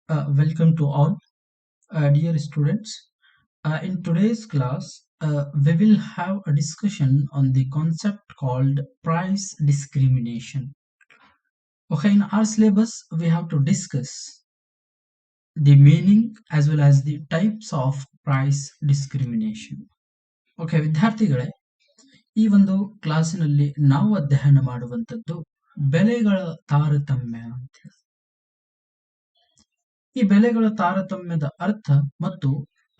Welcome to all, dear students. In today's class, we will have a discussion on the concept called price discrimination. Okay, in our syllabus, we have to discuss the meaning as well as the types of price discrimination. Okay, ವಿದ್ಯಾರ್ಥಿಗಳೇ, ಈ ಒಂದು ಕ್ಲಾಸಿನಲ್ಲಿ ನಾವು ಅಧ್ಯಯನ ಮಾಡುವಂತದ್ದು ಬೆಲೆಗಳ ತಾರತಮ್ಯ ಅಂತ ಹೇಳಿ. ಈ ಬೆಲೆಗಳ ತಾರತಮ್ಯದ ಅರ್ಥ ಮತ್ತು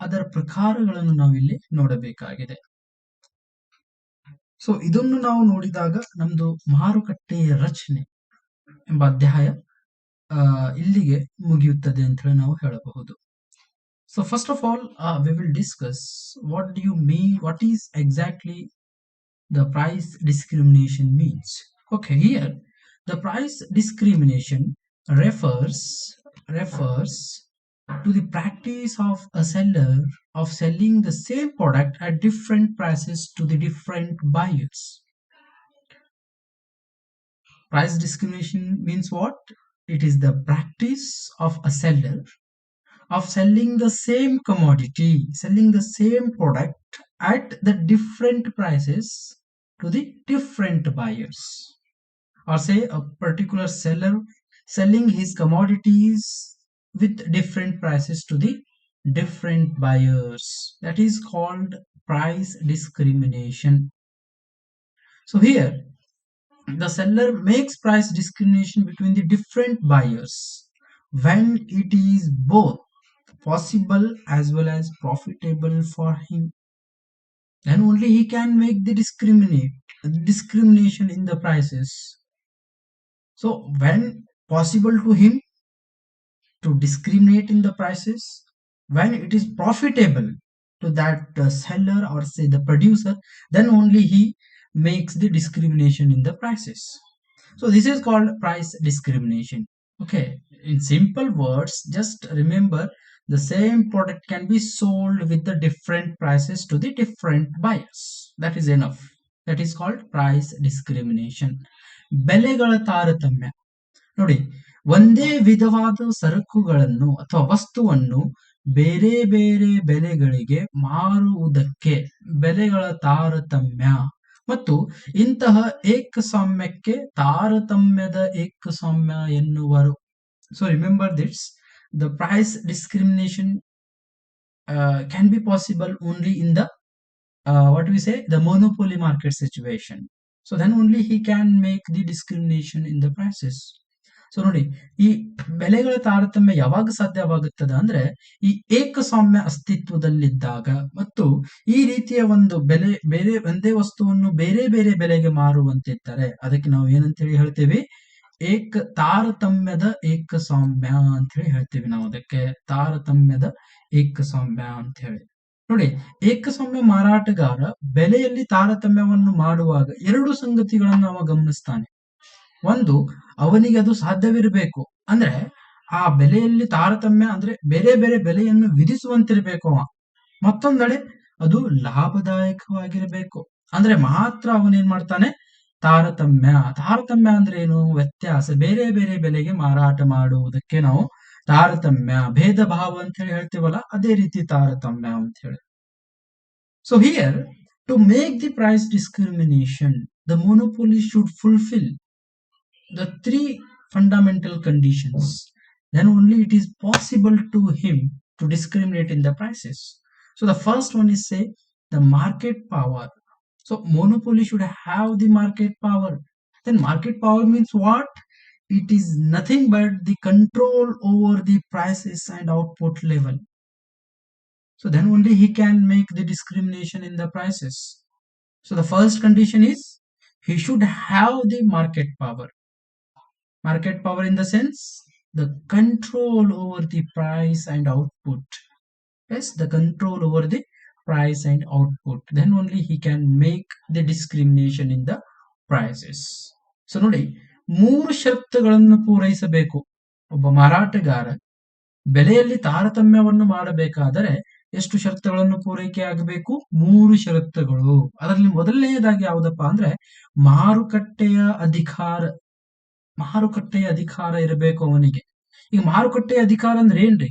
ಅದರ ಪ್ರಕಾರಗಳನ್ನು ನಾವಿಲ್ಲಿ ನೋಡಬೇಕಾಗಿದೆ. ಸೊ ಇದನ್ನು ನಾವು ನೋಡಿದಾಗ ನಮ್ದು ಮಾರುಕಟ್ಟೆಯ ರಚನೆ ಎಂಬ ಅಧ್ಯಾಯ ಇಲ್ಲಿಗೆ ಮುಗಿಯುತ್ತದೆ ಅಂತ ಹೇಳಿ ನಾವು ಹೇಳಬಹುದು. So first of all we will discuss what do you mean, what is exactly the price discrimination means. Okay, here the price discrimination refers to the practice of a seller of selling the same product at different prices to the different buyers. Price discrimination means what? It is the practice of a seller of selling the same commodity, selling the same product at the different prices to the different buyers, or say a particular seller selling his commodities with different prices to the different buyers. That is called price discrimination. So here the seller makes price discrimination between the different buyers when it is both possible as well as profitable for him. Then only he can make the discrimination in the prices. So when possible to him to discriminate in the prices, when it is profitable to that seller or say the producer, then only he makes the discrimination in the prices. So this is called price discrimination. Okay, in simple words, just remember the same product can be sold with the different prices to the different buyers. That is enough. That is called price discrimination. ಬೆಲೆಗಳ ತಾರತಮ್ಯ ನೋಡಿ, ಒಂದೇ ವಿಧವಾದ ಸರಕುಗಳನ್ನು ಅಥವಾ ವಸ್ತುವನ್ನು ಬೇರೆ ಬೇರೆ ಬೆಲೆಗಳಿಗೆ ಮಾರುವುದಕ್ಕೆ ಬೆಲೆಗಳ ತಾರತಮ್ಯ ಮತ್ತು ಇಂತಹ ಏಕಸ್ವಾಮ್ಯಕ್ಕೆ ತಾರತಮ್ಯದ ಏಕಸ್ವಾಮ್ಯ ಎನ್ನುವರು. So remember this, the price discrimination can be possible only in the what we say the monopoly market situation. So then only he can make the discrimination in the prices. So ನೋಡಿ, ಈ ಬೆಲೆಗಳ ತಾರತಮ್ಯ ಯಾವಾಗ ಸಾಧ್ಯವಾಗುತ್ತದೆ ಅಂದ್ರೆ ಈ ಏಕಸ್ವಾಮ್ಯ ಅಸ್ತಿತ್ವದಲ್ಲಿದ್ದಾಗ ಮತ್ತು ಈ ರೀತಿಯ ಒಂದು ಬೆಲೆ ಬೇರೆ ಒಂದೇ ವಸ್ತುವನ್ನು ಬೇರೆ ಬೇರೆ ಬೆಲೆಗೆ ಮಾರುವಂತಿದ್ದರೆ ಅದಕ್ಕೆ ನಾವು ಏನಂತೇಳಿ ಹೇಳ್ತೀವಿ, ತಾರತಮ್ಯದ ಏಕಸ್ವಾಮ್ಯ ಅಂತ ಹೇಳಿ ಹೇಳ್ತೀವಿ. ನಾವು ಅದಕ್ಕೆ ತಾರತಮ್ಯದ ಏಕಸ್ವಾಮ್ಯ ಅಂತ ಹೇಳಿ. ನೋಡಿ, ಏಕಸ್ವಾಮ್ಯ ಮಾರಾಟಗಾರ ಬೆಲೆಯಲ್ಲಿ ತಾರತಮ್ಯವನ್ನು ಮಾಡುವಾಗ ಎರಡು ಸಂಗತಿಗಳನ್ನು ಅವ ಗಮನಿಸ್ತಾನೆ. ಒಂದು, ಅವನಿಗೆ ಅದು ಸಾಧ್ಯವಿರಬೇಕು, ಅಂದ್ರೆ ಆ ಬೆಲೆಯಲ್ಲಿ ತಾರತಮ್ಯ ಅಂದ್ರೆ ಬೇರೆ ಬೇರೆ ಬೆಲೆಯನ್ನು ವಿಧಿಸುವಂತಿರ್ಬೇಕು ಅವ. ಮತ್ತೊಂದೆಡೆ ಅದು ಲಾಭದಾಯಕವಾಗಿರಬೇಕು, ಅಂದ್ರೆ ಮಾತ್ರ ಅವನೇನ್ ಮಾಡ್ತಾನೆ, ತಾರತಮ್ಯ ಅಂದ್ರೆ ಏನು, ವ್ಯತ್ಯಾಸ, ಬೇರೆ ಬೇರೆ ಬೆಲೆಗೆ ಮಾರಾಟ ಮಾಡುವುದಕ್ಕೆ ನಾವು ತಾರತಮ್ಯ, ಭೇದ ಭಾವ ಅಂತ ಹೇಳಿ ಹೇಳ್ತೀವಲ್ಲ, ಅದೇ ರೀತಿ ತಾರತಮ್ಯ ಅಂತ ಹೇಳಿ. So here to make the price discrimination the monopoly should fulfil the three fundamental conditions. Then only it is possible to him to discriminate in the prices. So the first one is, say, the market power. So monopoly should have the market power. Then market power means what? It is nothing but the control over the prices and output level. So then only he can make the discrimination in the prices. So the first condition is he should have the market power. Market power in the sense the control over the price and output. Yes, the control over the price and output. Then only he can make the discrimination in the prices. So ನೋಡಿ, ಮೂರು ಷರತ್ತುಗಳನ್ನು ಪೂರೈಸಬೇಕು ಒಬ್ಬ ಮಾರಾಟಗಾರ ಬೆಲೆಯಲ್ಲಿ ತಾರತಮ್ಯವನ್ನು ಮಾಡಬೇಕಾದರೆ. ಎಷ್ಟು ಷರತ್ತುಗಳನ್ನು ಪೂರೈಕೆ ಆಗಬೇಕು? ಮೂರು ಷರತ್ತುಗಳು. ಅದರಲ್ಲಿ ಮೊದಲನೆಯದಾಗಿ ಯಾವುದಪ್ಪ ಅಂದ್ರೆ ಮಾರುಕಟ್ಟೆಯ ಅಧಿಕಾರ ಇರಬೇಕು ಅವನಿಗೆ. ಈಗ ಮಾರುಕಟ್ಟೆ ಅಧಿಕಾರ ಅಂದ್ರೆ ಏನ್ರಿ?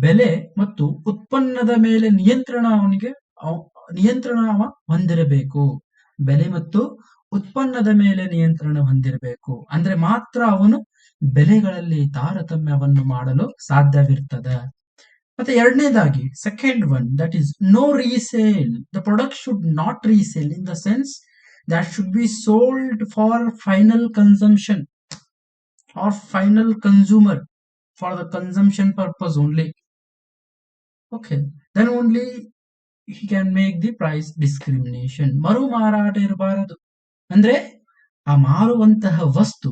ಬೆಲೆ ಮತ್ತು ಉತ್ಪನ್ನದ ಮೇಲೆ ನಿಯಂತ್ರಣ ಅವ ಹೊಂದಿರಬೇಕು. ಬೆಲೆ ಮತ್ತು ಉತ್ಪನ್ನದ ಮೇಲೆ ನಿಯಂತ್ರಣ ಹೊಂದಿರಬೇಕು. ಅಂದ್ರೆ ಮಾತ್ರ ಅವನು ಬೆಲೆಗಳಲ್ಲಿ ತಾರತಮ್ಯವನ್ನು ಮಾಡಲು ಸಾಧ್ಯವಿರ್ತದೆ. ಮತ್ತೆ ಎರಡನೇದಾಗಿ second one, that is no resale. The product should not resale in the sense that should be sold for final consumption or final consumer, for the consumption purpose only. Okay, then only he can make the price discrimination. ಮರು ಮಾರಾಟ ಇರಬಾರದು. ಅಂದ್ರೆ ಆ ಮಾರುವಂತಹ ವಸ್ತು,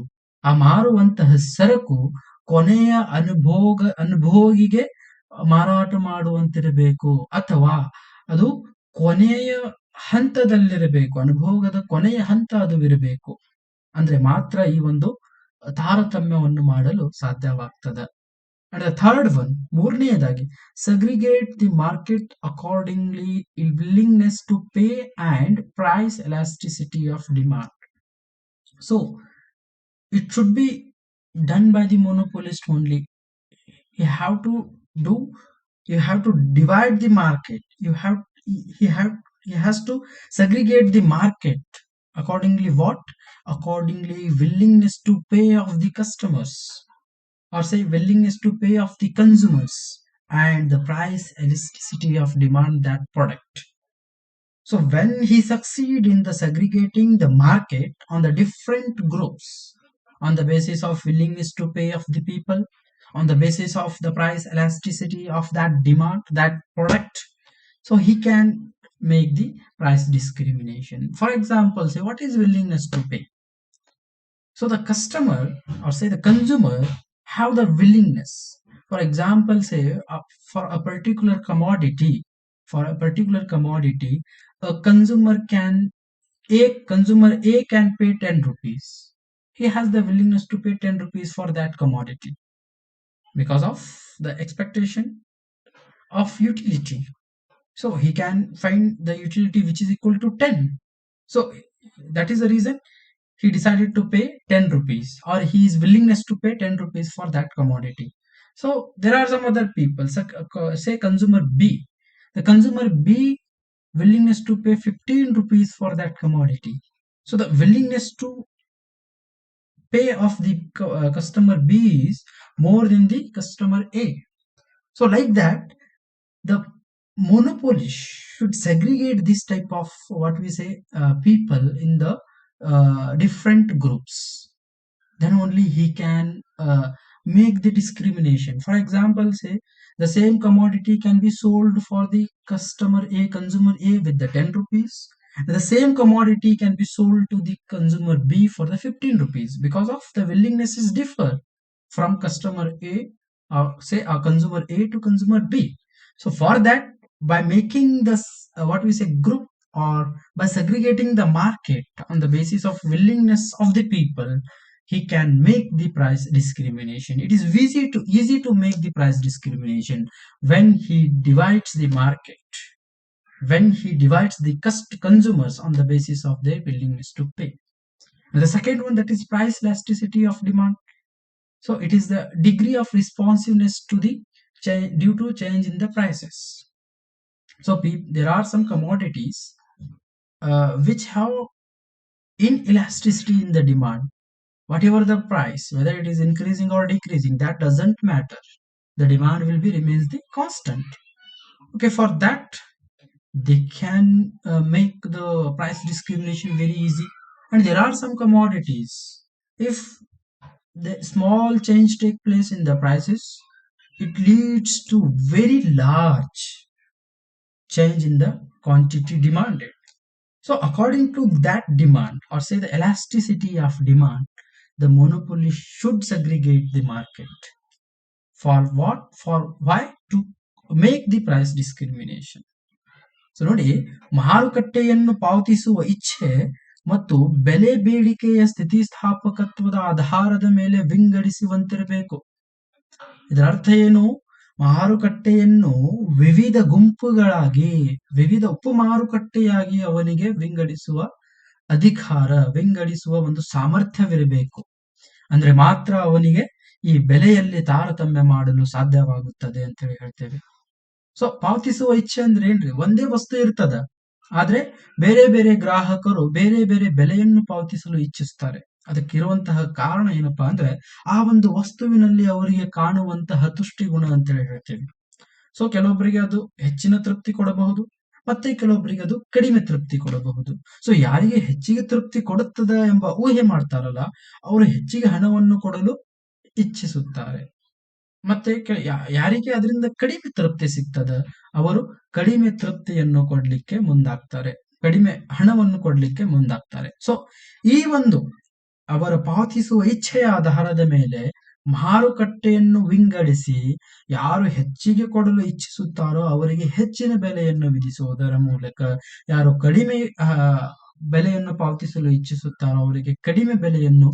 ಆ ಮಾರುವಂತಹ ಸರಕು ಕೊನೆಯ ಅನುಭೋಗಿಗೆ ಮಾರಾಟ ಮಾಡುವಂತಿರಬೇಕು, ಅಥವಾ ಅದು ಕೊನೆಯ ಹಂತದಲ್ಲಿರಬೇಕು, ಅನುಭೋಗದ ಕೊನೆಯ ಹಂತ ಅದು ಇರಬೇಕು. ಅಂದ್ರೆ ಮಾತ್ರ ಈ ಒಂದು ತಾರತಮ್ಯವನ್ನು ಮಾಡಲು ಸಾಧ್ಯವಾಗ್ತದೆ. ಅಂಡ್ ದ ಥರ್ಡ್ ಒನ್, ಮೂರನೆಯದಾಗಿ, segregate the market accordingly willingness to pay and price elasticity of demand. So it should be done by the monopolist only. You have to do, you have to divide the market. He has to segregate the market accordingly. What? Accordingly willingness to pay of the customers, or say willingness to pay of the consumers, and the price elasticity of demand that product. So when he succeed in the segregating the market on the different groups, on the basis of willingness to pay of the people, on the basis of the price elasticity of that demand, that product, so he can make the price discrimination. For example, say, what is willingness to pay? So the customer, or say the consumer, have the willingness. For example, say, for a particular commodity, a consumer A can pay 10 rupees. He has the willingness to pay 10 rupees for that commodity because of the expectation of utility. So he can find the utility which is equal to 10. So that is the reason he decided to pay 10 rupees, or his willingness to pay 10 rupees for that commodity. So there are some other people, say consumer B. The consumer B willingness to pay 15 rupees for that commodity. So the willingness to pay of the customer B is more than the customer A. So like that, the monopoly should segregate this type of what we say people in the different groups. Then only he can make the discrimination. For example, say the same commodity can be sold for the consumer A with the 10 rupees. The same commodity can be sold to the consumer B for the 15 rupees, because of the willingness is differ from customer A, or say a consumer A to consumer B. So for that, by making this what we say group, or by segregating the market on the basis of willingness of the people, he can make the price discrimination. It is easy to make the price discrimination when he divides the market, when he divides the consumers on the basis of their willingness to pay. And the second one, that is price elasticity of demand. So it is the degree of responsiveness to the due to change in the prices. So there are some commodities which have inelasticity in the demand. Whatever the price, whether it is increasing or decreasing, that doesn't matter. The demand will be remains the constant. Okay, for that they can make the price discrimination very easy. And there are some commodities, if the small change take place in the prices, it leads to very large change in the quantity demanded. So according to that demand, or say the elasticity of demand, the monopoly should segregate the market. For what? For why? To make the price discrimination. So ನೋಡಿ, ಮಾರುಕಟ್ಟೆಯನ್ನು ಪಾವತಿಸುವ ಇಚ್ಛೆ ಮತ್ತು ಬೆಲೆ ಬೇಡಿಕೆಯ ಸ್ಥಿತಿಸ್ಥಾಪಕತ್ವದ ಆಧಾರದ ಮೇಲೆ ವಿಂಗಡಿಸುವಂತಿರಬೇಕು. ಇದರ ಅರ್ಥ ಏನು? ಮಾರುಕಟ್ಟೆಯನ್ನು ವಿವಿಧ ಗುಂಪುಗಳಾಗಿ, ವಿವಿಧ ಉಪ ಮಾರುಕಟ್ಟೆಯಾಗಿ ಅವನಿಗೆ ವಿಂಗಡಿಸುವ ಅಧಿಕಾರ, ವಿಂಗಡಿಸುವ ಒಂದು ಸಾಮರ್ಥ್ಯವಿರಬೇಕು. ಅಂದ್ರೆ ಮಾತ್ರ ಅವನಿಗೆ ಈ ಬೆಲೆಯಲ್ಲಿ ತಾರತಮ್ಯ ಮಾಡಲು ಸಾಧ್ಯವಾಗುತ್ತದೆ ಅಂತ ಹೇಳಿ ಹೇಳ್ತೇವೆ. ಸೊ ಪಾವತಿಸುವ ಇಚ್ಛೆ ಅಂದ್ರೆ ಏನ್ರಿ, ಒಂದೇ ವಸ್ತು ಇರ್ತದ, ಆದ್ರೆ ಬೇರೆ ಬೇರೆ ಗ್ರಾಹಕರು ಬೇರೆ ಬೇರೆ ಬೆಲೆಯನ್ನು ಪಾವತಿಸಲು ಇಚ್ಛಿಸ್ತಾರೆ. ಅದಕ್ಕಿರುವಂತಹ ಕಾರಣ ಏನಪ್ಪಾ ಅಂದ್ರೆ ಆ ಒಂದು ವಸ್ತುವಿನಲ್ಲಿ ಅವರಿಗೆ ಕಾಣುವಂತಹ ತುಷ್ಟಿಗುಣ ಅಂತ ಹೇಳಿ ಹೇಳ್ತೇವೆ. ಸೊ ಕೆಲವೊಬ್ಬರಿಗೆ ಅದು ಹೆಚ್ಚಿನ ತೃಪ್ತಿ ಕೊಡಬಹುದು, ಮತ್ತೆ ಕೆಲವೊಬ್ಬರಿಗೆ ಅದು ಕಡಿಮೆ ತೃಪ್ತಿ ಕೊಡಬಹುದು. ಸೊ ಯಾರಿಗೆ ಹೆಚ್ಚಿಗೆ ತೃಪ್ತಿ ಕೊಡುತ್ತದೆ ಎಂಬ ಊಹೆ ಮಾಡ್ತಾರಲ್ಲ, ಅವರು ಹೆಚ್ಚಿಗೆ ಹಣವನ್ನು ಕೊಡಲು ಇಚ್ಛಿಸುತ್ತಾರೆ. ಮತ್ತೆ ಯಾರಿಗೆ ಅದರಿಂದ ಕಡಿಮೆ ತೃಪ್ತಿ ಸಿಗ್ತದ, ಅವರು ಕಡಿಮೆ ತೃಪ್ತಿಯನ್ನು ಕೊಡ್ಲಿಕ್ಕೆ ಮುಂದಾಗ್ತಾರೆ, ಕಡಿಮೆ ಹಣವನ್ನು ಕೊಡ್ಲಿಕ್ಕೆ ಮುಂದಾಗ್ತಾರೆ. ಸೊ ಈ ಒಂದು ಅವರ ಪಾವತಿಸುವ ಇಚ್ಛೆಯ ಆಧಾರದ ಮೇಲೆ ಮಾರುಕಟ್ಟೆಯನ್ನು ವಿಂಗಡಿಸಿ ಯಾರು ಹೆಚ್ಚಿಗೆ ಕೊಡಲು ಇಚ್ಛಿಸುತ್ತಾರೋ ಅವರಿಗೆ ಹೆಚ್ಚಿನ ಬೆಲೆಯನ್ನು ವಿಧಿಸುವುದರ ಮೂಲಕ, ಯಾರು ಕಡಿಮೆ ಬೆಲೆಯನ್ನು ಪಾವತಿಸಲು ಇಚ್ಛಿಸುತ್ತಾರೋ ಅವರಿಗೆ ಕಡಿಮೆ ಬೆಲೆಯನ್ನು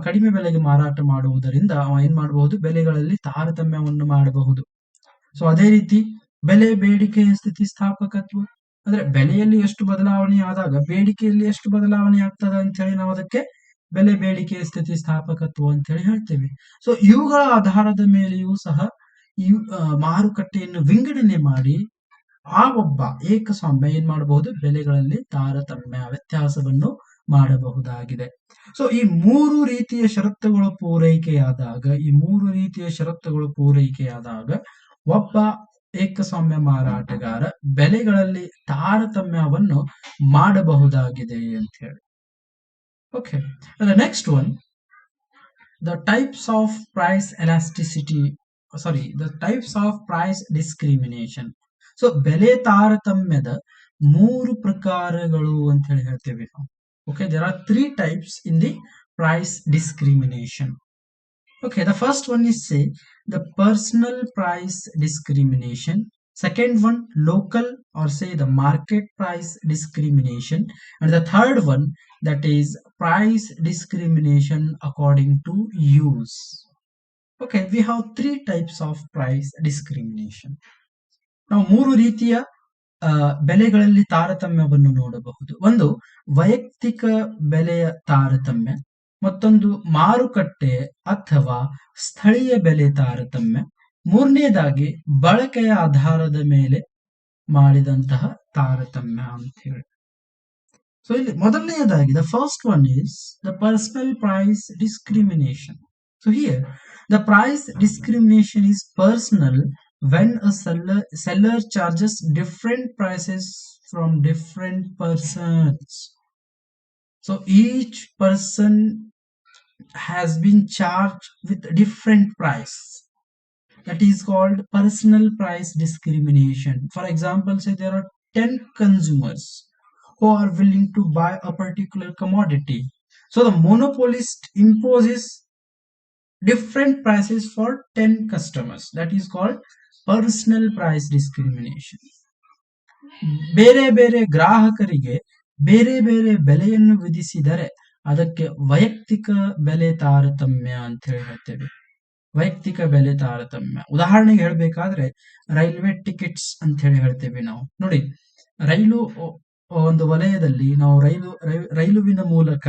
ಕಡಿಮೆ ಬೆಲೆಗೆ ಮಾರಾಟ ಮಾಡುವುದರಿಂದ ಅವ ಏನ್ ಮಾಡಬಹುದು, ಬೆಲೆಗಳಲ್ಲಿ ತಾರತಮ್ಯವನ್ನು ಮಾಡಬಹುದು. ಸೊ ಅದೇ ರೀತಿ ಬೆಲೆ ಬೇಡಿಕೆಯ ಸ್ಥಿತಿಸ್ಥಾಪಕತ್ವ ಅಂದ್ರೆ ಬೆಲೆಯಲ್ಲಿ ಎಷ್ಟು ಬದಲಾವಣೆ ಆದಾಗ ಬೇಡಿಕೆಯಲ್ಲಿ ಎಷ್ಟು ಬದಲಾವಣೆ ಆಗ್ತದ ಅಂತ ಹೇಳಿ ನಾವು ಅದಕ್ಕೆ ಬೆಲೆ ಬೇಡಿಕೆಯ ಸ್ಥಿತಿಸ್ಥಾಪಕತ್ವ ಅಂತ ಹೇಳಿ ಹೇಳ್ತೇವೆ. ಸೊ ಇವುಗಳ ಆಧಾರದ ಮೇಲೆಯೂ ಸಹ ಈ ಮಾರುಕಟ್ಟೆಯನ್ನು ವಿಂಗಡಣೆ ಮಾಡಿ ಆ ಒಬ್ಬ ಏಕಸ್ವಾಮ್ಯ ಏನ್ ಮಾಡಬಹುದು, ಬೆಲೆಗಳಲ್ಲಿ ತಾರತಮ್ಯ ವ್ಯತ್ಯಾಸವನ್ನು ಮಾಡಬಹುದಾಗಿದೆ. ಸೊ ಈ ಮೂರು ರೀತಿಯ ಷರತ್ತುಗಳು ಪೂರೈಕೆಯಾದಾಗ ಒಬ್ಬ ಏಕಸ್ವಾಮ್ಯ ಮಾರಾಟಗಾರ ಬೆಲೆಗಳಲ್ಲಿ ತಾರತಮ್ಯವನ್ನು ಮಾಡಬಹುದಾಗಿದೆ ಅಂತ ಹೇಳಿ. Okay, the next one, the types of price discrimination. So ಬೆಲೆ ತಾರತಮ್ಯದ ಮೂರು ಪ್ರಕಾರಗಳು ಅಂತ ಹೇಳಿ ಹೇಳ್ತೇವೆ ನಾವು. Okay, there are 3 types in the price discrimination. Okay, the first one is the personal price discrimination. Second one, local or the market price discrimination. And the third one, that is price discrimination according to use. Okay, we have 3 types of price discrimination. ನಾವು 3 ರೀತಿಯ ಬೆಲೆಗಳಲ್ಲಿ ತಾರತಮ್ಯವನ್ನು ನೋಡಬಹುದು. ಒಂದು ವೈಯಕ್ತಿಕ ಬೆಲೆಯ ತಾರತಮ್ಯ, ಮತ್ತೊಂದು ಮಾರುಕಟ್ಟೆ ಅಥವಾ ಸ್ಥಳೀಯ ಬೆಲೆ ತಾರತಮ್ಯ, ಮೂರನೇದಾಗಿ ಬಳಕೆಯ ಆಧಾರದ ಮೇಲೆ ಮಾಡಿದಂತಹ ತಾರತಮ್ಯ ಅಂತ ಹೇಳಿ. ಸೊ ಇಲ್ಲಿ ಮೊದಲನೆಯದಾಗಿ the first one is the personal price discrimination. So here the price discrimination is personal when a seller charges different prices from different persons. So each person has been charged with different price. That is called personal price discrimination. For example, say there are 10 consumers who are willing to buy a particular commodity. So the monopolist imposes different prices for 10 customers. That is called personal price discrimination. ಬೇರೆ ಬೇರೆ ಗ್ರಾಹಕರಿಗೆ ಬೇರೆ ಬೇರೆ ಬೆಲೆಯನ್ನು ವಿಧಿಸಿದರೆ ಅದಕ್ಕೆ ವೈಯಕ್ತಿಕ ಬೆಲೆ ತಾರತಮ್ಯ ಅಂತ ಹೇಳಿ ಹೇಳ್ತೇವೆ. ವೈಯಕ್ತಿಕ ಬೆಲೆ ತಾರತಮ್ಯ ಉದಾಹರಣೆಗೆ ಹೇಳ್ಬೇಕಾದ್ರೆ ರೈಲ್ವೆ ಟಿಕೆಟ್ಸ್ ಅಂತ ಹೇಳಿ ಹೇಳ್ತೇವೆ ನಾವು. ನೋಡಿ, ರೈಲು ಒಂದು ವಲಯದಲ್ಲಿ ನಾವು ರೈಲುವಿನ ಮೂಲಕ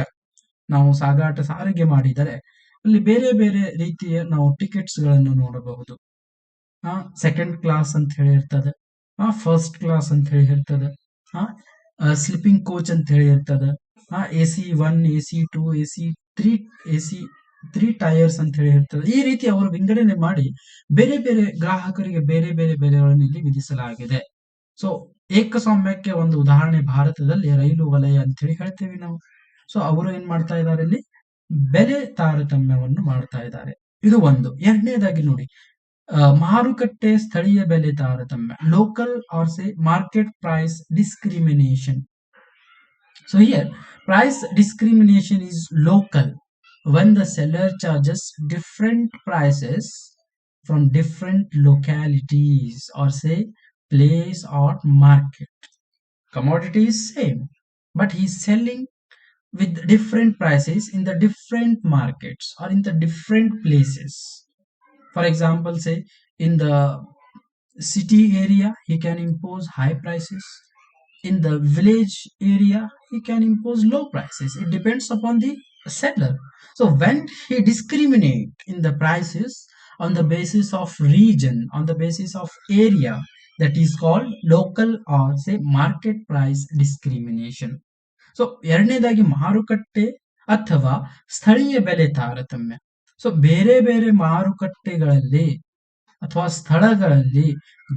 ನಾವು ಸಾರಿಗೆ ಮಾಡಿದರೆ ಅಲ್ಲಿ ಬೇರೆ ಬೇರೆ ರೀತಿಯ ನಾವು ಟಿಕೆಟ್ಸ್ ಗಳನ್ನು ನೋಡಬಹುದು. ಸೆಕೆಂಡ್ ಕ್ಲಾಸ್ ಅಂತ ಹೇಳಿ ಇರ್ತದೆ, ಫಸ್ಟ್ ಕ್ಲಾಸ್ ಅಂತ ಹೇಳಿ ಇರ್ತದೆ, ಸ್ಲಿಪ್ಪಿಂಗ್ ಕೋಚ್ ಅಂತ ಹೇಳಿ ಇರ್ತದೆ, AC 1, AC 2, AC 3, AC 3 tyres ಅಂತ ಹೇಳಿ ಇರ್ತದೆ. ಈ ರೀತಿ ಅವರು ವಿಂಗಡಣೆ ಮಾಡಿ ಬೇರೆ ಬೇರೆ ಗ್ರಾಹಕರಿಗೆ ಬೇರೆ ಬೇರೆ ಬೆಲೆಗಳನ್ನು ಇಲ್ಲಿ ವಿಧಿಸಲಾಗಿದೆ. ಸೊ ಏಕಸ್ವಾಮ್ಯಕ್ಕೆ ಒಂದು ಉದಾಹರಣೆ ಭಾರತದಲ್ಲಿ ರೈಲು ವಲಯ ಅಂತ ಹೇಳಿ ಹೇಳ್ತೇವೆ ನಾವು. ಸೊ ಅವರು ಏನ್ ಮಾಡ್ತಾ ಇದ್ದಾರೆ, ಇಲ್ಲಿ ಬೆಲೆ ತಾರತಮ್ಯವನ್ನು ಮಾಡ್ತಾ ಇದ್ದಾರೆ. ಇದು ಒಂದು. ಎರಡನೇದಾಗಿ ನೋಡಿ, ಮಾರುಕಟ್ಟೆ ಸ್ಥಳೀಯ ಬೆಲೆ ತಾರತಮ್ಯ, local or market price discrimination. So here price discrimination is local when the seller charges different prices from different localities or place or market. Commodity is same, but he is selling with different prices in the different markets or in the different places. For example, say in the city area he can impose high prices, in the village area he can impose low prices. It depends upon the seller. So when he discriminate in the prices on the basis of region, on the basis of area, that is called local or say market price discrimination. So ಎರಡನೇದಾಗಿ ಮಾರುಕಟ್ಟೆ ಅಥವಾ ಸ್ಥಳೀಯ ಬೆಲೆ ತಾರತಮ್ಯ. So ಬೇರೆ ಬೇರೆ ಮಾರುಕಟ್ಟೆಗಳಲ್ಲಿ ಅಥವಾ ಸ್ಥಳಗಳಲ್ಲಿ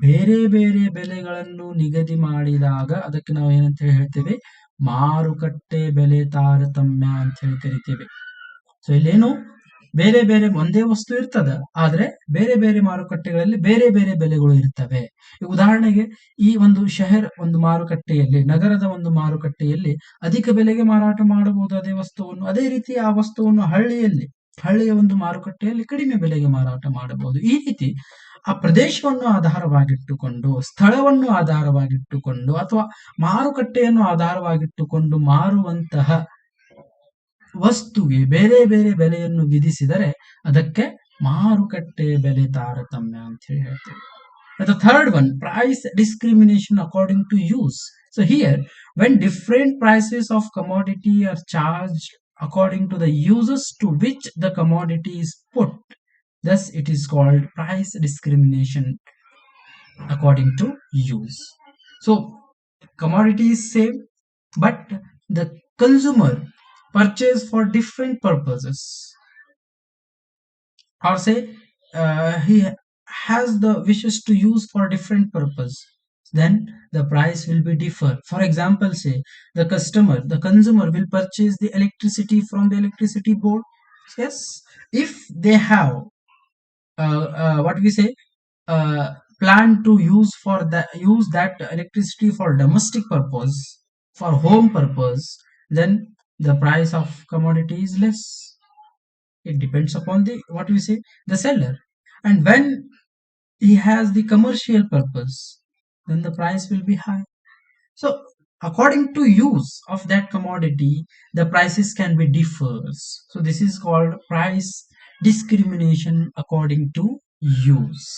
ಬೇರೆ ಬೇರೆ ಬೆಲೆಗಳನ್ನು ನಿಗದಿ ಮಾಡಿದಾಗ ಅದಕ್ಕೆ ನಾವು ಏನಂತ ಹೇಳಿ ಹೇಳ್ತೇವೆ, ಮಾರುಕಟ್ಟೆ ಬೆಲೆ ತಾರತಮ್ಯ ಅಂತ ಹೇಳಿ ಕರಿತೇವೆ. ಸೊ ಇಲ್ಲೇನು ಬೇರೆ ಬೇರೆ ಒಂದೇ ವಸ್ತು ಇರ್ತದ, ಆದ್ರೆ ಬೇರೆ ಬೇರೆ ಮಾರುಕಟ್ಟೆಗಳಲ್ಲಿ ಬೇರೆ ಬೇರೆ ಬೆಲೆಗಳು ಇರ್ತವೆ. ಉದಾಹರಣೆಗೆ ಈ ಒಂದು ಒಂದು ಮಾರುಕಟ್ಟೆಯಲ್ಲಿ, ನಗರದ ಒಂದು ಮಾರುಕಟ್ಟೆಯಲ್ಲಿ ಅಧಿಕ ಬೆಲೆಗೆ ಮಾರಾಟ ಮಾಡಬಹುದು ಅದೇ ವಸ್ತುವನ್ನು, ಅದೇ ರೀತಿ ಆ ವಸ್ತುವನ್ನು ಹಳ್ಳಿಯ ಒಂದು ಮಾರುಕಟ್ಟೆಯಲ್ಲಿ ಕಡಿಮೆ ಬೆಲೆಗೆ ಮಾರಾಟ ಮಾಡಬಹುದು. ಈ ರೀತಿ ಆ ಪ್ರದೇಶವನ್ನು ಆಧಾರವಾಗಿಟ್ಟುಕೊಂಡು, ಸ್ಥಳವನ್ನು ಆಧಾರವಾಗಿಟ್ಟುಕೊಂಡು ಅಥವಾ ಮಾರುಕಟ್ಟೆಯನ್ನು ಆಧಾರವಾಗಿಟ್ಟುಕೊಂಡು ಮಾರುವಂತಹ ವಸ್ತುಗೆ ಬೇರೆ ಬೇರೆ ಬೆಲೆಯನ್ನು ವಿಧಿಸಿದರೆ ಅದಕ್ಕೆ ಮಾರುಕಟ್ಟೆ ಬೆಲೆ ತಾರತಮ್ಯ ಅಂತ ಹೇಳಿ ಹೇಳ್ತೇವೆ. The third one, price discrimination according to use. So here, when different prices of commodity are charged according to the uses to which the commodity is put, thus it is called price discrimination according to use. So commodity is same, but the consumer purchase for different purposes, or say he has the wishes to use for different purpose, then the price will be differ. For example, say the consumer will purchase the electricity from the electricity board. Yes, if they have what we say plan to use that electricity for domestic purpose, for home purpose, then the price of commodity is less. It depends upon the what we say the seller. And when he has the commercial purpose, then the price will be high. So according to use of that commodity, the prices can be differs. So this is called price discrimination according to use.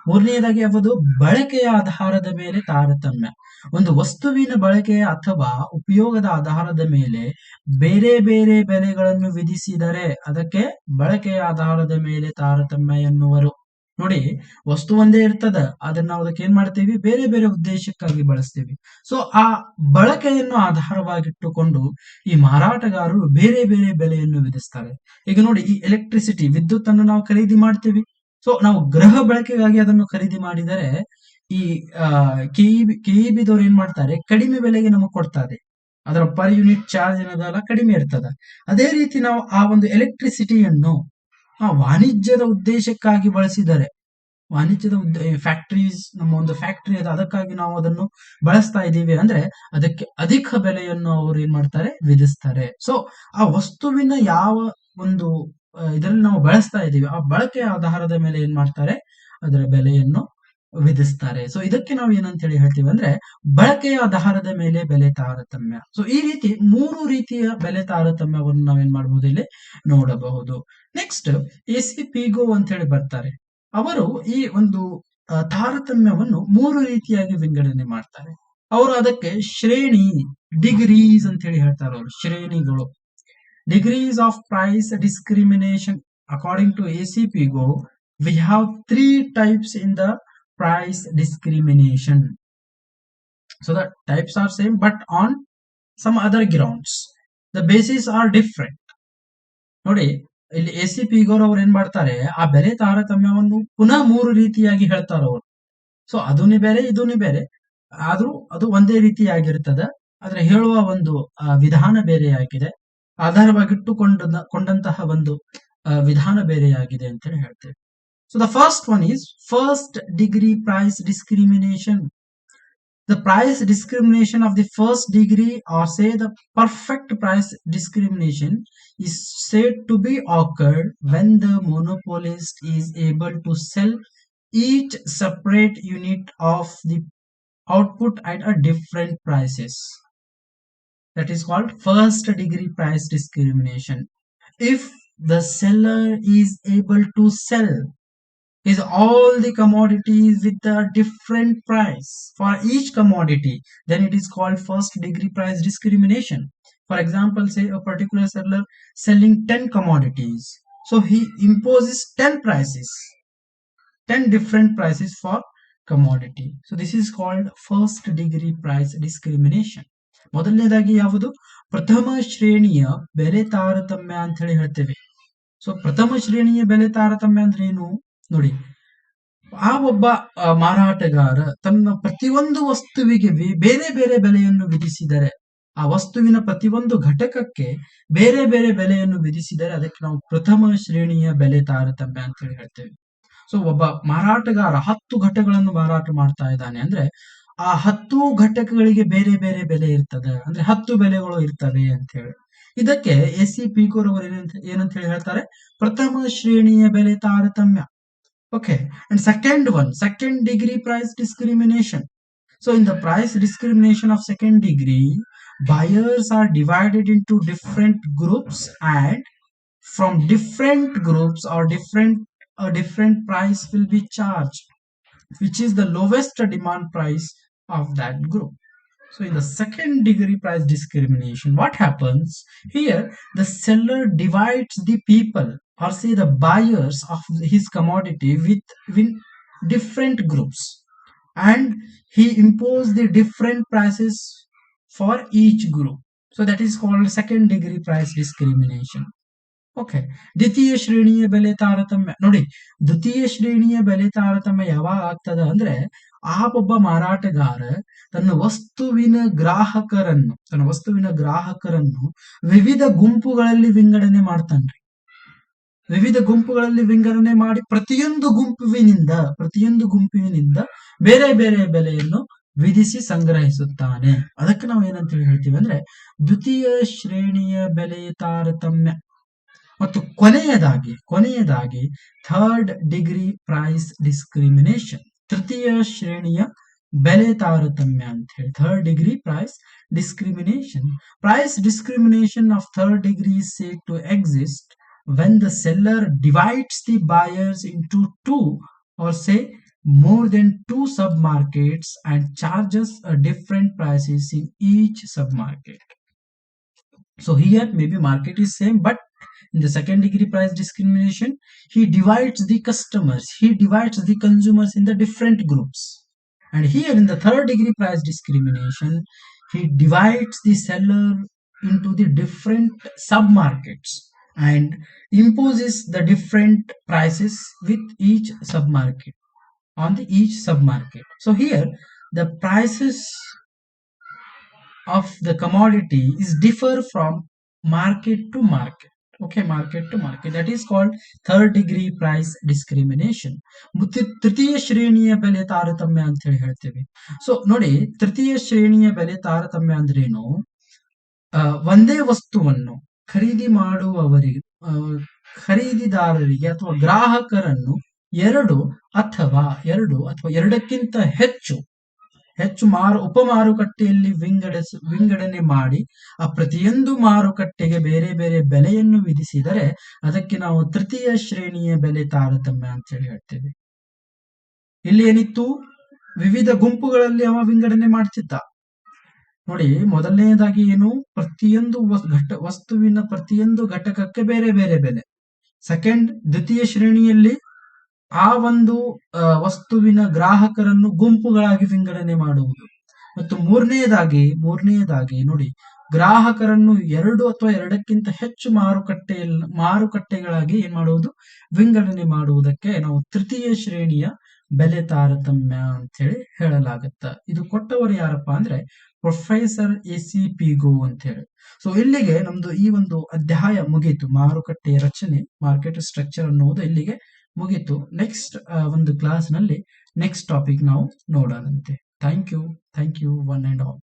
ಮೂರನೆಯದಾಗಿ ಯಾವುದು, ಬಳಕೆಯ ಆಧಾರದ ಮೇಲೆ ತಾರತಮ್ಯ. ಒಂದು ವಸ್ತುವಿನ ಬಳಕೆಯ ಅಥವಾ ಉಪಯೋಗದ ಆಧಾರದ ಮೇಲೆ ಬೇರೆ ಬೇರೆ ಬೆಲೆಗಳನ್ನು ವಿಧಿಸಿದರೆ ಅದಕ್ಕೆ ಬಳಕೆಯ ಆಧಾರದ ಮೇಲೆ ತಾರತಮ್ಯ ಎನ್ನುವರು. ನೋಡಿ, ವಸ್ತು ಒಂದೇ ಇರ್ತದ, ಅದನ್ನ ನಾವು ಅದಕ್ಕೆ ಏನ್ ಮಾಡ್ತೀವಿ, ಬೇರೆ ಬೇರೆ ಉದ್ದೇಶಕ್ಕಾಗಿ ಬಳಸ್ತೀವಿ. ಸೊ ಆ ಬಳಕೆಯನ್ನು ಆಧಾರವಾಗಿಟ್ಟುಕೊಂಡು ಈ ಮಾರಾಟಗಾರರು ಬೇರೆ ಬೇರೆ ಬೆಲೆಯನ್ನು ವಿಧಿಸ್ತಾರೆ. ಈಗ ನೋಡಿ, ಈ ಎಲೆಕ್ಟ್ರಿಸಿಟಿ, ವಿದ್ಯುತ್ ಅನ್ನು ನಾವು ಖರೀದಿ ಮಾಡ್ತೀವಿ. ಸೊ ನಾವು ಗೃಹ ಬಳಕೆಗಾಗಿ ಅದನ್ನು ಖರೀದಿ ಮಾಡಿದರೆ ಈ ಕೆಇಬಿದವ್ರು ಏನ್ ಮಾಡ್ತಾರೆ, ಕಡಿಮೆ ಬೆಲೆಗೆ ನಮಗೆ ಕೊಡ್ತಾರೆ. ಅದರ ಪರ್ ಯೂನಿಟ್ ಚಾರ್ಜ್ ಏನದಲ್ಲ ಕಡಿಮೆ ಇರ್ತದ. ಅದೇ ರೀತಿ ನಾವು ಆ ಒಂದು ಎಲೆಕ್ಟ್ರಿಸಿಟಿಯನ್ನು ವಾಣಿಜ್ಯದ ಉದ್ದೇಶಕ್ಕಾಗಿ ಬಳಸಿದರೆ, ವಾಣಿಜ್ಯದ ಫ್ಯಾಕ್ಟರೀಸ್, ನಮ್ಮ ಒಂದು ಫ್ಯಾಕ್ಟರಿ ಅದ, ಅದಕ್ಕಾಗಿ ನಾವು ಅದನ್ನು ಬಳಸ್ತಾ ಇದ್ದೀವಿ ಅಂದ್ರೆ ಅದಕ್ಕೆ ಅಧಿಕ ಬೆಲೆಯನ್ನು ಅವರು ಏನ್ ಮಾಡ್ತಾರೆ, ವಿಧಿಸ್ತಾರೆ. ಸೊ ಆ ವಸ್ತುವಿನ ಯಾವ ಒಂದು ಇದರಲ್ಲಿ ನಾವು ಬಳಸ್ತಾ ಇದ್ದೀವಿ, ಆ ಬಳಕೆಯ ಆಧಾರದ ಮೇಲೆ ಏನ್ ಮಾಡ್ತಾರೆ, ಅದರ ಬೆಲೆಯನ್ನು ವಿಧಿಸ್ತಾರೆ. ಸೊ ಇದಕ್ಕೆ ನಾವು ಏನಂತ ಹೇಳಿ ಹೇಳ್ತೀವಿ ಅಂದ್ರೆ ಬಳಕೆಯ ಆಧಾರದ ಮೇಲೆ ಬೆಲೆ ತಾರತಮ್ಯ. ಸೊ ಈ ರೀತಿ 3 ರೀತಿಯ ಬೆಲೆ ತಾರತಮ್ಯವನ್ನು ನಾವೇನ್ ಮಾಡಬಹುದು, ಇಲ್ಲಿ ನೋಡಬಹುದು. ನೆಕ್ಸ್ಟ್ ಎಸಿಪಿಗೋ ಅಂತ ಹೇಳಿ ಬರ್ತಾರೆ. ಅವರು ಈ ಒಂದು ತಾರತಮ್ಯವನ್ನು 3 ರೀತಿಯಾಗಿ ವಿಂಗಡಣೆ ಮಾಡ್ತಾರೆ. ಅವರು ಅದಕ್ಕೆ ಶ್ರೇಣಿ, ಡಿಗ್ರೀಸ್ ಅಂತ ಹೇಳಿ ಹೇಳ್ತಾರೆ. ಅವರು ಶ್ರೇಣಿಗಳು, degrees of price discrimination. According to ACPGO, we have 3 types in the price discrimination. So the types are same, but on some other grounds. The bases are different. ನೋಡಿ, ಇಲ್ಲಿ ACPGO ಅವ್ರು ಏನ್ ಮಾಡ್ತಾರೆ, ಆ ಬೆಲೆ ತಾರತಮ್ಯವನ್ನು ಪುನಃ 3 ರೀತಿಯಾಗಿ ಹೇಳ್ತಾರೆ ಅವರು. ಸೊ ಅದನ್ನೇ ಬೇರೆ ಇದನ್ನೇ ಬೇರೆ, ಆದ್ರೂ ಅದು ಒಂದೇ ರೀತಿಯಾಗಿರ್ತದೆ. ಆದ್ರೆ ಹೇಳುವ ಒಂದು ವಿಧಾನ ಬೇರೆಯಾಗಿದೆ, ಆಧಾರವಾಗಿಟ್ಟುಕೊಂಡಂತಹ ಒಂದು ವಿಧಾನ ಬೇರೆಯಾಗಿದೆ ಅಂತ ಹೇಳಿ ಹೇಳ್ತೇವೆ. So the first one is first degree price discrimination. The price discrimination of the first degree, or say the perfect price discrimination, is said to be occurred when the monopolist is able to sell each separate unit of the output at a different prices. That is called first degree price discrimination. If the seller is able to sell is all the commodities with a different price for each commodity, then it is called first degree price discrimination. For example, say a particular seller selling 10 commodities. So he imposes 10 prices, 10 different prices for commodity. So this is called first degree price discrimination. ಮೊದಲನೇದಾಗಿ ಯಾವುದು ಪ್ರಥಮ ಶ್ರೇಣಿಯ ಬೆಲೆ ತಾರತಮ್ಯ ಅಂತ ಹೇಳಿ ಹೇಳ್ತೇವೆ. So ಪ್ರಥಮ ಶ್ರೇಣಿಯ ಬೆಲೆ ತಾರತಮ್ಯ ಅಂದ್ರೆ ಏನು ನೋಡಿ, ಆ ಒಬ್ಬ ಮಾರಾಟಗಾರ ತನ್ನ ಪ್ರತಿಯೊಂದು ವಸ್ತುವಿಗೆ ಬೇರೆ ಬೇರೆ ಬೆಲೆಯನ್ನು ವಿಧಿಸಿದರೆ, ಆ ವಸ್ತುವಿನ ಪ್ರತಿಯೊಂದು ಘಟಕಕ್ಕೆ ಬೇರೆ ಬೇರೆ ಬೆಲೆಯನ್ನು ವಿಧಿಸಿದರೆ ಅದಕ್ಕೆ ನಾವು ಪ್ರಥಮ ಶ್ರೇಣಿಯ ಬೆಲೆ ತಾರತಮ್ಯ ಅಂತ ಹೇಳಿ ಹೇಳ್ತೇವೆ. ಸೊ ಒಬ್ಬ ಮಾರಾಟಗಾರ 10 ಘಟಕಗಳನ್ನು ಮಾರಾಟ ಮಾಡ್ತಾ ಇದ್ದಾನೆ ಅಂದ್ರೆ ಆ 10 ಘಟಕಗಳಿಗೆ ಬೇರೆ ಬೇರೆ ಬೆಲೆ ಇರ್ತದೆ, ಅಂದ್ರೆ 10 ಬೆಲೆಗಳು ಇರ್ತವೆ ಅಂತ ಹೇಳಿ. ಇದಕ್ಕೆ ಎಸ್.ಸಿ. ಪೀಕೋರ್ ಅವರು ಏನಂತ ಹೇಳಿ ಹೇಳ್ತಾರೆ, ಪ್ರಥಮ ಶ್ರೇಣಿಯ ಬೆಲೆ ತಾರತಮ್ಯ. Okay, and second degree price discrimination. So in the price discrimination of second degree, buyers are divided into different groups, and from different groups or a different price will be charged, which is the lowest demand price of that group. So in the second degree price discrimination, what happens here? The seller divides the people, or say the buyers of his commodity with different groups, and he imposes the different prices for each group. So that is called second degree price discrimination. Okay, ದ್ವಿತೀಯ ಶ್ರೇಣಿಯ ಬೆಲೆ ತಾರತಮ್ಯ ನೋಡಿ. ದ್ವಿತೀಯ ಶ್ರೇಣಿಯ ಬೆಲೆ ತಾರತಮ್ಯ ಯಾವಾಗ ಆಗ್ತದ ಅಂದ್ರೆ, ಆ ಒಬ್ಬ ಮಾರಾಟಗಾರ ತನ್ನ ವಸ್ತುವಿನ ಗ್ರಾಹಕರನ್ನು ವಿವಿಧ ಗುಂಪುಗಳಲ್ಲಿ ವಿಂಗಡಣೆ ಮಾಡ್ತಾನ್ರಿ. ವಿವಿಧ ಗುಂಪುಗಳಲ್ಲಿ ವಿಂಗಡಣೆ ಮಾಡಿ ಪ್ರತಿಯೊಂದು ಗುಂಪಿನಿಂದ ಬೇರೆ ಬೇರೆ ಬೆಲೆಯನ್ನು ವಿಧಿಸಿ ಸಂಗ್ರಹಿಸುತ್ತಾನೆ. ಅದಕ್ಕೆ ನಾವು ಏನಂತ ಹೇಳ್ತೀವಿ ಅಂದ್ರೆ ದ್ವಿತೀಯ ಶ್ರೇಣಿಯ ಬೆಲೆ ತಾರತಮ್ಯ. ಮತ್ತು ಕೊನೆಯದಾಗಿ ಥರ್ಡ್ ಡಿಗ್ರಿ ಪ್ರೈಸ್ ಡಿಸ್ಕ್ರಿಮಿನೇಷನ್, ತೃತೀಯ ಶ್ರೇಣಿಯ ಬೆಲೆ ತಾರತಮ್ಯ ಅಂತ ಹೇಳಿ. Third degree price discrimination. Price discrimination of third degree is said to exist when the seller divides the buyers into two, or say more than two submarkets, and charges a different prices in each submarket. So here maybe market is same, but in the second degree price discrimination, he divides the consumers in the different groups. And here in the third degree price discrimination, he divides the seller into the different submarkets and imposes the different prices with each submarket each submarket. So here the prices of the commodity is differ from market to market. Okay, market to market. That is called third degree price discrimination. ತೃತೀಯ ಶ್ರೇಣಿಯ ಬೆಲೆ ತಾರತಮ್ಯ ಅಂತ ಹೇಳಿ ಹೇಳ್ತೇವೆ. So ನೋಡಿ, ತೃತೀಯ ಶ್ರೇಣಿಯ ಬೆಲೆ ತಾರತಮ್ಯ ಅಂದ್ರೇನು? ಒಂದೇ ವಸ್ತುವನ್ನು ಖರೀದಿದಾರರಿಗೆ ಅಥವಾ ಗ್ರಾಹಕರನ್ನು ಎರಡು ಅಥವಾ ಎರಡಕ್ಕಿಂತ ಹೆಚ್ಚು ಉಪಮಾರುಕಟ್ಟೆಯಲ್ಲಿ ವಿಂಗಡಣೆ ಮಾಡಿ ಆ ಪ್ರತಿಯೊಂದು ಮಾರುಕಟ್ಟೆಗೆ ಬೇರೆ ಬೇರೆ ಬೆಲೆಯನ್ನು ವಿಧಿಸಿದರೆ ಅದಕ್ಕೆ ನಾವು ತೃತೀಯ ಶ್ರೇಣಿಯ ಬೆಲೆ ತಾರತಮ್ಯ ಅಂತ ಹೇಳಿ ಹೇಳ್ತೇವೆ. ಇಲ್ಲಿ ಏನಿತ್ತು, ವಿವಿಧ ಗುಂಪುಗಳಲ್ಲಿ ಅವ ವಿಂಗಡಣೆ ಮಾಡ್ತಿದ್ದ. ನೋಡಿ, ಮೊದಲನೇದಾಗಿ ಏನು, ಪ್ರತಿಯೊಂದು ವಸ್ತುವಿನ ಪ್ರತಿಯೊಂದು ಘಟಕಕ್ಕೆ ಬೇರೆ ಬೇರೆ ಬೆಲೆ. ದ್ವಿತೀಯ ಶ್ರೇಣಿಯಲ್ಲಿ ಆ ಒಂದು ವಸ್ತುವಿನ ಗ್ರಾಹಕರನ್ನು ಗುಂಪುಗಳಾಗಿ ವಿಂಗಡಣೆ ಮಾಡುವುದು. ಮತ್ತು ಮೂರನೆಯದಾಗಿ ನೋಡಿ, ಗ್ರಾಹಕರನ್ನು ಎರಡು ಅಥವಾ ಎರಡಕ್ಕಿಂತ ಹೆಚ್ಚು ಮಾರುಕಟ್ಟೆಗಳಾಗಿ ಏನ್ ಮಾಡುವುದು, ವಿಂಗಡಣೆ ಮಾಡುವುದಕ್ಕೆ ನಾವು ತೃತೀಯ ಶ್ರೇಣಿಯ ಬೆಲೆ ತಾರತಮ್ಯ ಅಂತ ಹೇಳಿ ಹೇಳಲಾಗತ್ತ. ಇದು ಕೊಟ್ಟವರು ಯಾರಪ್ಪ ಅಂದ್ರೆ ಪ್ರೊಫೆಸರ್ ಎ.ಸಿ. ಪಿಗೋ ಅಂತ ಹೇಳಿ. ಸೊ ಇಲ್ಲಿಗೆ ನಮ್ದು ಈ ಒಂದು ಅಧ್ಯಾಯ ಮುಗೀತು. ಮಾರುಕಟ್ಟೆಯ ರಚನೆ, ಮಾರ್ಕೆಟ್ ಸ್ಟ್ರಕ್ಚರ್ ಅನ್ನುವುದು ಇಲ್ಲಿಗೆ ಮುಗೀತು. ನೆಕ್ಸ್ಟ್ ಒಂದು ಕ್ಲಾಸ್ ನಲ್ಲಿ ನೆಕ್ಸ್ಟ್ ಟಾಪಿಕ್ ನಾವು ನೋಡೋಣಂತೆ. Thank you one and all.